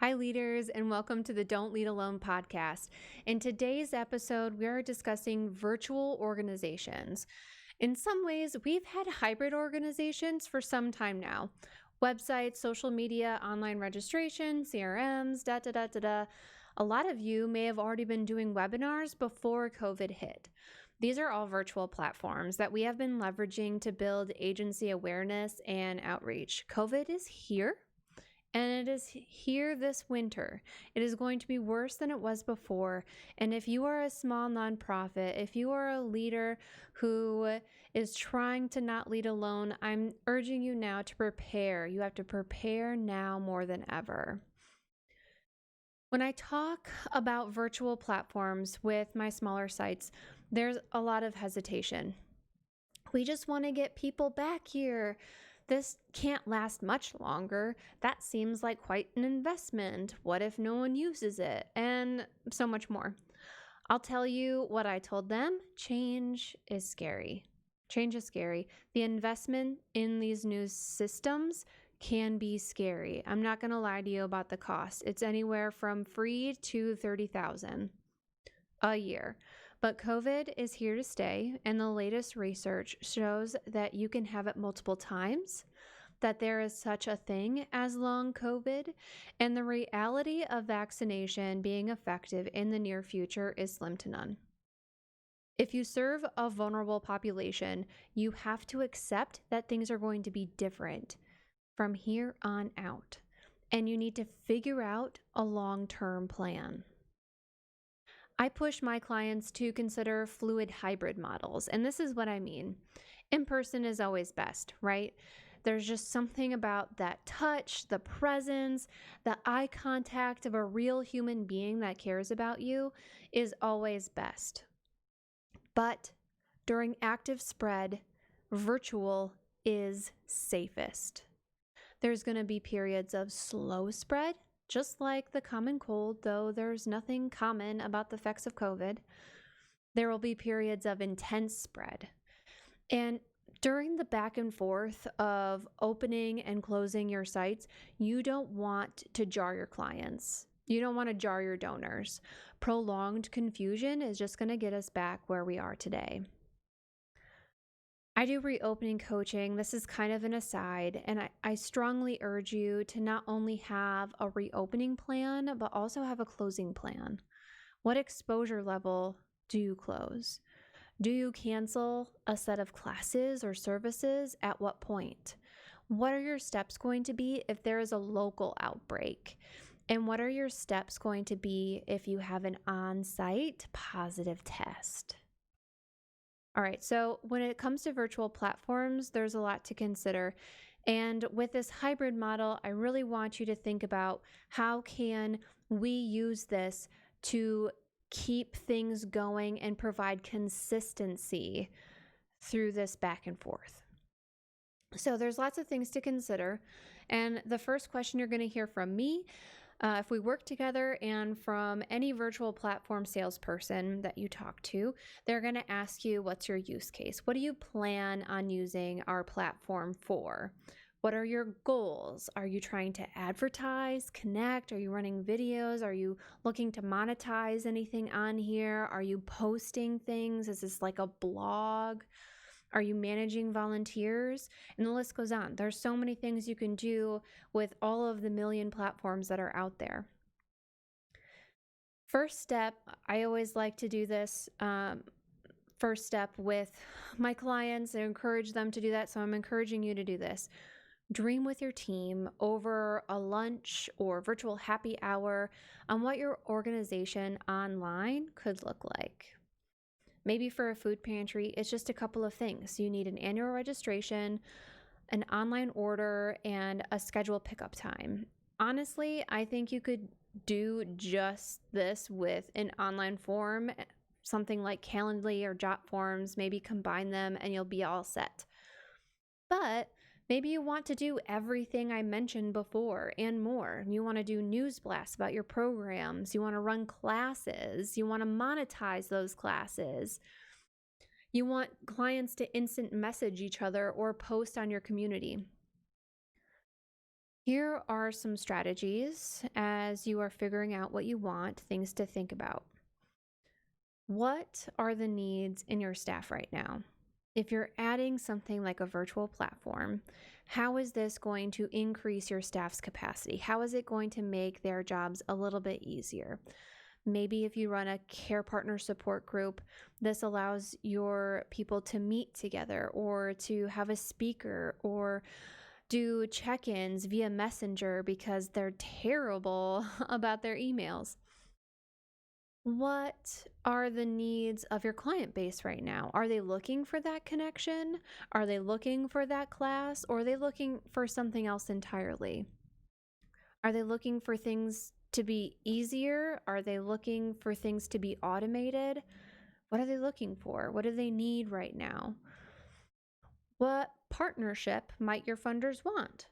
Hi, leaders, and welcome to the Don't Lead Alone podcast. In today's episode, we are discussing virtual organizations. In some ways, we've had hybrid organizations for some time now. Websites, social media, online registration, CRMs, da da da da da. A lot of you may have already been doing webinars before COVID hit. These are all virtual platforms that we have been leveraging to build agency awareness and outreach. COVID is here, and it is here this winter. It is going to be worse than it was before. And if you are a small nonprofit, if you are a leader who is trying to not lead alone, I'm urging you now to prepare. You have to prepare now more than ever. When I talk about virtual platforms with my smaller sites, there's a lot of hesitation. We just want to get people back here. This can't last much longer. That seems like quite an investment. What if no one uses it? And so much more. I'll tell you what I told them. Change is scary. Change is scary. The investment in these new systems can be scary. I'm not going to lie to you about the cost. It's anywhere from free to $30,000 a year. But COVID is here to stay, and the latest research shows that you can have it multiple times, that there is such a thing as long COVID, and the reality of vaccination being effective in the near future is slim to none. If you serve a vulnerable population, you have to accept that things are going to be different from here on out, and you need to figure out a long-term plan. I push my clients to consider fluid hybrid models, and this is what I mean. In person is always best, right? There's just something about that touch, the presence, the eye contact of a real human being that cares about you is always best. But during active spread, virtual is safest. There's going to be periods of slow spread, just like the common cold, though there's nothing common about the effects of COVID. There will be periods of intense spread. And during the back and forth of opening and closing your sites, you don't want to jar your clients. You don't want to jar your donors. Prolonged confusion is just going to get us back where we are today. I do reopening coaching. This is kind of an aside, and I strongly urge you to not only have a reopening plan, but also have a closing plan. What exposure level do you close? Do you cancel a set of classes or services? At what point? What are your steps going to be if there is a local outbreak? And what are your steps going to be if you have an on-site positive test? All right, so when it comes to virtual platforms, there's a lot to consider. And with this hybrid model, I really want you to think about how can we use this to keep things going and provide consistency through this back and forth. So there's lots of things to consider. And the first question you're going to hear from me, if we work together, and from any virtual platform salesperson that you talk to, they're going to ask you, what's your use case? What do you plan on using our platform for? What are your goals? Are you trying to advertise, connect? Are you running videos? Are you looking to monetize anything on here? Are you posting things? Is this like a blog? Are you managing volunteers? And the list goes on. There's so many things you can do with all of the million platforms that are out there. First step, I always like to do this first step with my clients and encourage them to do that. So I'm encouraging you to do this. Dream with your team over a lunch or virtual happy hour on what your organization online could look like. Maybe for a food pantry, it's just a couple of things. You need an annual registration, an online order, and a scheduled pickup time. Honestly, I think you could do just this with an online form, something like Calendly or Jotforms, maybe combine them and you'll be all set. But maybe you want to do everything I mentioned before and more. You want to do news blasts about your programs. You want to run classes. You want to monetize those classes. You want clients to instant message each other or post on your community. Here are some strategies as you are figuring out what you want, things to think about. What are the needs in your staff right now? If you're adding something like a virtual platform, how is this going to increase your staff's capacity? How is it going to make their jobs a little bit easier? Maybe if you run a care partner support group, this allows your people to meet together or to have a speaker or do check-ins via Messenger because they're terrible about their emails. What are the needs of your client base right now? Are they looking for that connection? Are they looking for that class? Or are they looking for something else entirely? Are they looking for things to be easier? Are they looking for things to be automated? What are they looking for? What do they need right now? What partnership might your funders want?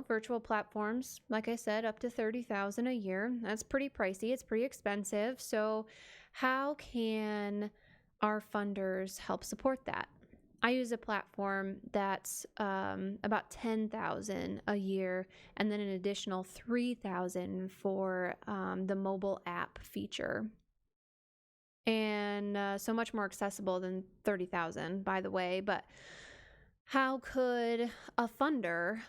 Virtual platforms, like I said, up to $30,000 a year. That's pretty pricey. It's pretty expensive. So how can our funders help support that? I use a platform that's about $10,000 a year, and then an additional $3,000 for the mobile app feature, and so much more accessible than $30,000, by the way. But how could a funder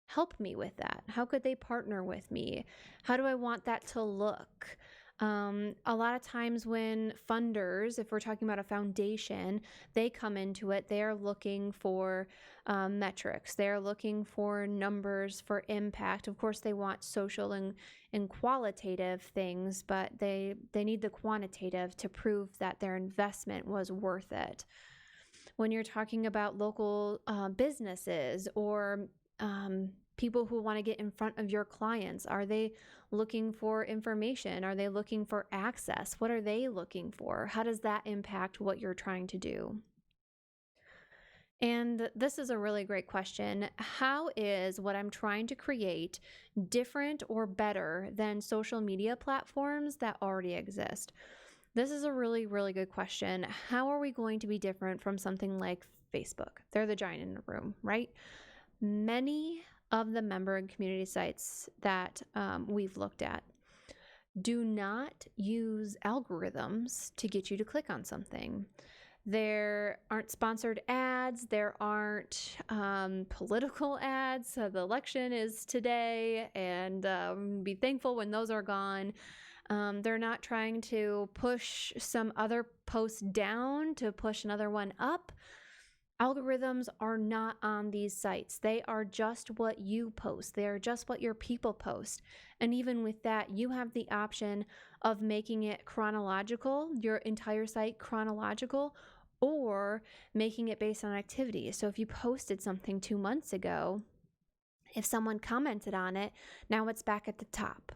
help me with that? How could they partner with me? How do I want that to look? A lot of times when funders, if we're talking about a foundation, they come into it, they're looking for metrics. They're looking for numbers for impact. Of course, they want social and qualitative things, but they need the quantitative to prove that their investment was worth it. When you're talking about local businesses or people who want to get in front of your clients, are they looking for information? Are they looking for access? What are they looking for? How does that impact what you're trying to do? And this is a really great question. How is what I'm trying to create different or better than social media platforms that already exist? This is a really, really good question. How are we going to be different from something like Facebook? They're the giant in the room, right? Many of the member and community sites that we've looked at do not use algorithms to get you to click on something. There aren't sponsored ads. There aren't political ads. So the election is today, and be thankful when those are gone. They're not trying to push some other post down to push another one up. Algorithms are not on these sites. They are just what you post. They are just what your people post. And even with that, you have the option of making it chronological, your entire site chronological, or making it based on activity. So if you posted something 2 months ago, if someone commented on it, now it's back at the top.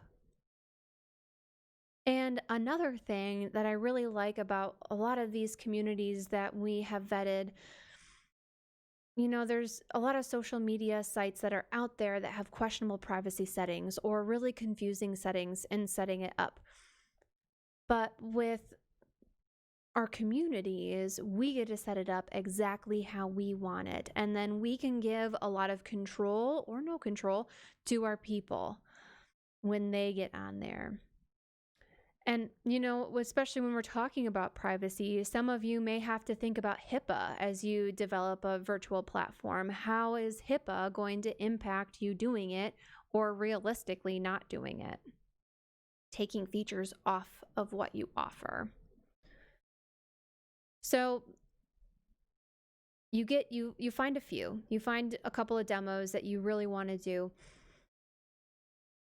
And another thing that I really like about a lot of these communities that we have vetted, there's a lot of social media sites that are out there that have questionable privacy settings or really confusing settings in setting it up. But with our communities, we get to set it up exactly how we want it. And then we can give a lot of control or no control to our people when they get on there. And, especially when we're talking about privacy, some of you may have to think about HIPAA as you develop a virtual platform. How is HIPAA going to impact you doing it or realistically not doing it? Taking features off of what you offer. So you find a few. You find a couple of demos that you really want to do.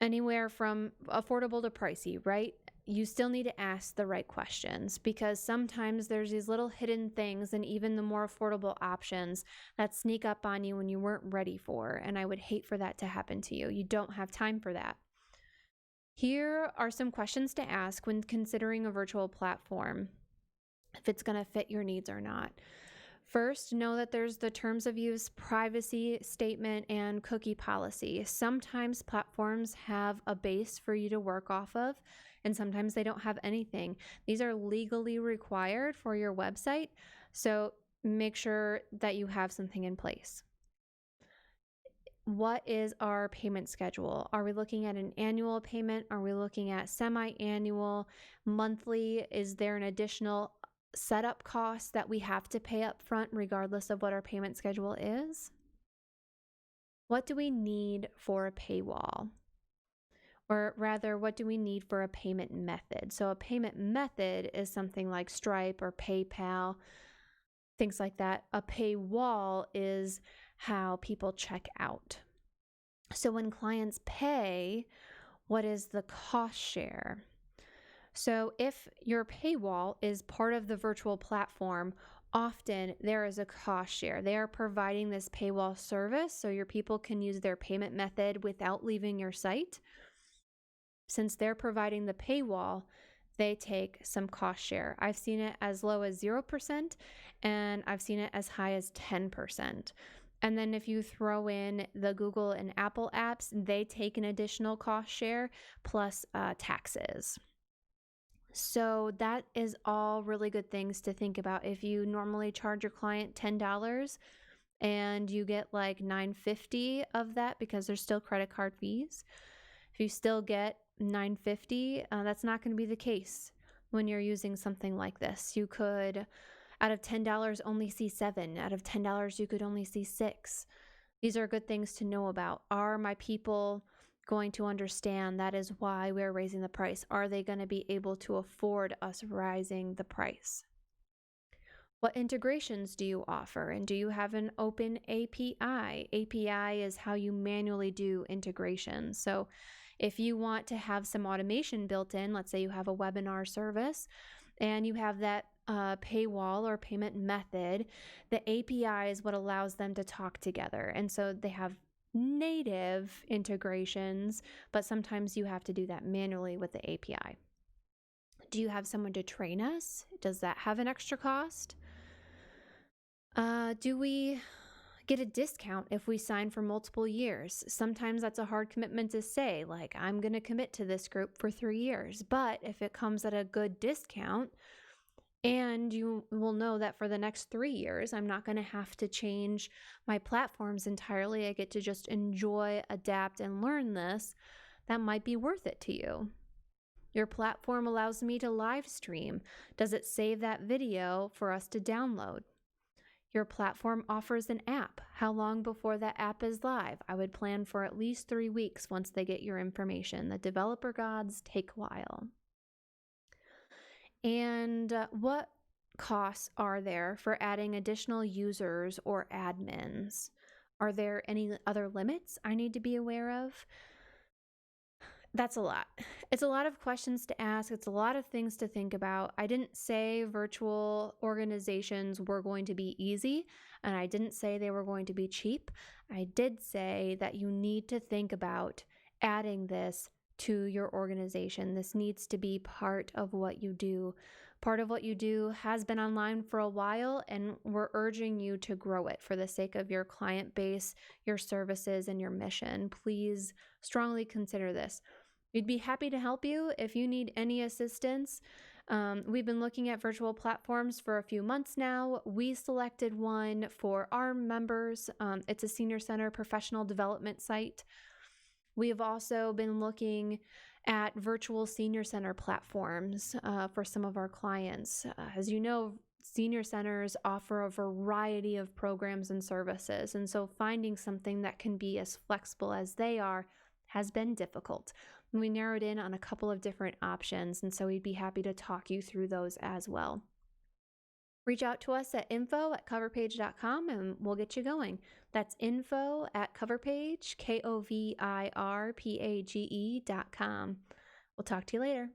Anywhere from affordable to pricey, right? You still need to ask the right questions because sometimes there's these little hidden things and even the more affordable options that sneak up on you when you weren't ready for. And I would hate for that to happen to you. You don't have time for that. Here are some questions to ask when considering a virtual platform, if it's going to fit your needs or not. First, know that there's the terms of use, privacy statement, and cookie policy. Sometimes platforms have a base for you to work off of, and sometimes they don't have anything. These are legally required for your website, so make sure that you have something in place. what is our payment schedule? Are we looking at an annual payment? Are we looking at semi-annual, monthly? Is there an additional setup cost that we have to pay up front regardless of what our payment schedule is? What do we need for a paywall? Or rather, what do we need for a payment method? So a payment method is something like Stripe or PayPal, things like that. A paywall is how people check out. So when clients pay, what is the cost share? So if your paywall is part of the virtual platform, often there is a cost share. They are providing this paywall service so your people can use their payment method without leaving your site. Since they're providing the paywall, they take some cost share. I've seen it as low as 0%, and I've seen it as high as 10%. And then if you throw in the Google and Apple apps, they take an additional cost share plus taxes. So that is all really good things to think about. If you normally charge your client $10 and you get like $9.50 of that because there's still credit card fees, if you still get $9.50, that's not going to be the case when you're using something like this. You could, out of $10, only see 7. Out of $10, you could only see 6. These are good things to know about. Are my people going to understand that is why we're raising the price? Are they going to be able to afford us rising the price? What integrations do you offer? And do you have an open API? API is how you manually do integration. So if you want to have some automation built in, let's say you have a webinar service and you have that paywall or payment method, the API is what allows them to talk together. And so they have native integrations, but sometimes you have to do that manually with the API. Do you have someone to train us? Does that have an extra cost? Do we get a discount if we sign for multiple years? Sometimes that's a hard commitment to say, like, I'm going to commit to this group for 3 years. But if it comes at a good discount, and you will know that for the next 3 years, I'm not going to have to change my platforms entirely. I get to just enjoy, adapt, and learn this. That might be worth it to you. Your platform allows me to live stream. Does it save that video for us to download? Your platform offers an app. How long before that app is live? I would plan for at least 3 weeks once they get your information. The developer gods take a while. And what costs are there for adding additional users or admins? Are there any other limits I need to be aware of? That's a lot. It's a lot of questions to ask. It's a lot of things to think about. I didn't say virtual organizations were going to be easy, and I didn't say they were going to be cheap. I did say that you need to think about adding this to your organization. This needs to be part of what you do. Part of what you do has been online for a while, and we're urging you to grow it for the sake of your client base, your services, and your mission. Please strongly consider this. We'd be happy to help you if you need any assistance. We've been looking at virtual platforms for a few months now. We selected one for our members. It's a senior center professional development site. We have also been looking at virtual senior center platforms for some of our clients. As you know, senior centers offer a variety of programs and services, and so finding something that can be as flexible as they are has been difficult. We narrowed in on a couple of different options, and so we'd be happy to talk you through those as well. Reach out to us at info@coverpage.com and we'll get you going. That's info@coverpage, KOVIRPAGE.com. We'll talk to you later.